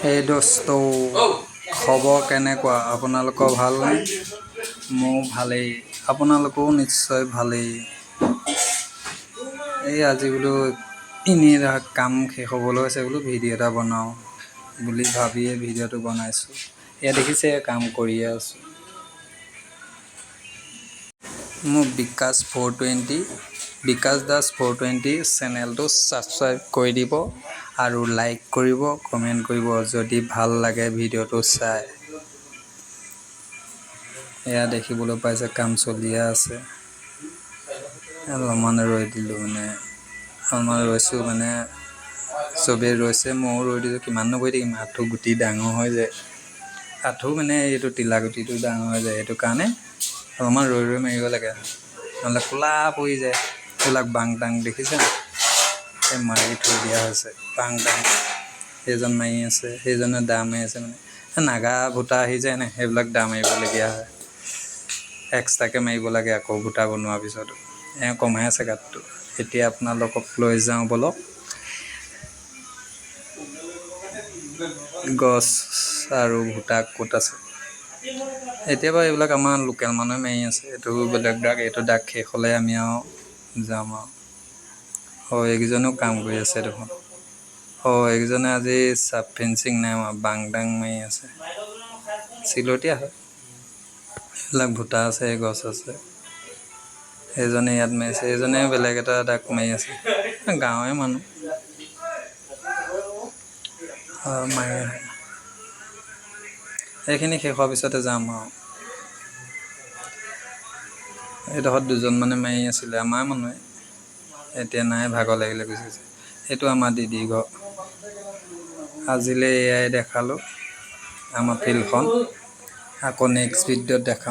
এই দোস্ত খবৰ কেনেকুৱা? আপোনালোকৰ ভালনে? মোৰ ভালেই, আপোনালোকৰো নিশ্চয় ভালেই। এই আজি বোলো এনেই কাম শেষ হ'বলৈ হৈছে বোলো ভিডিঅ' এটা বনাওঁ বুলি ভাবিয়ে ভিডিঅ'টো বনাইছোঁ। এয়া দেখিছে কাম কৰিয়ে আছোঁ। মোৰ বিকাশ 420 বিকাশ দাস 420 চেনেলটো ছাবস্ক্ৰাইব কৰি দিব আৰু লাইক কৰিব, কমেণ্ট কৰিব যদি ভাল লাগে ভিডিঅ'টো চাই। এয়া দেখিবলৈ পাইছে কাম চলিয়ে আছে। অলপমান ৰৈ দিলোঁ অলপমান ৰৈছোঁ চবেই ৰৈছে, ময়ো ৰৈ দিছোঁ। কিমাননো বহি থাকিম, আঁঠু গুটি ডাঙৰ হৈ যায়। আঁঠু এইটো তিলা গুটিটো ডাঙৰ হৈ যায়, সেইটো কাৰণে অলপমান ৰৈ মাৰিব লাগে, নহ'লে ক'লা পৰি যায়। এইবিলাক বাং টাং দেখিছে এই মাৰি থৈ দিয়া হৈছে বাং টাং। সেইজন মাৰি আছে, সেইজনে দা মাৰি আছে। নাগা ভূটা আহি যায় নাই, সেইবিলাক দা মাৰিবলগীয়া হয়। এক্সট্ৰাকৈ মাৰিব লাগে আকৌ ভূটা বনোৱাৰ পিছতো। কমাই আছে গাতটো। এতিয়া আপোনালোকক লৈ যাওঁ বলক। গছ আৰু ভূটা ক'ত আছে এতিয়া বাৰু এইবিলাক আমাৰ লোকেল মানুহে মাৰি আছে। এইটো বেলেগ দাগ, এইটো দাগ শেষ হ'লে আমি আৰু যাম আৰু। হয়, এইকেইজনেও কাম কৰি আছে দেখোন। হয়, এইকেইজনে আজি চাব ফেঞ্চিং নাই মাৰা, বাং ডাং মাৰি আছে। চিলতীয়া হয়, এইবিলাক ভূটা আছে, গছ আছে। সেইজনে ইয়াত মাৰিছে, এইজনে বেলেগ এটা দাগ মাৰি আছে। গাঁৱৰে মানুহ মাৰি আহে। সেইখিনি শেষ হোৱাৰ পিছতে যাম আৰু। এইডোখৰত দুজনমানে মাৰি আছিলে, আমাৰ মানুহে। এতিয়া নাই, ভাগৰ লাগিলে গুচি গৈছে। এইটো আমাৰ দিদি ঘৰ। আজিলৈ এয়াই দেখালোঁ আমাৰ ফিল্ডখন। আকৌ নেক্সট ভিডিঅ'ত দেখাম।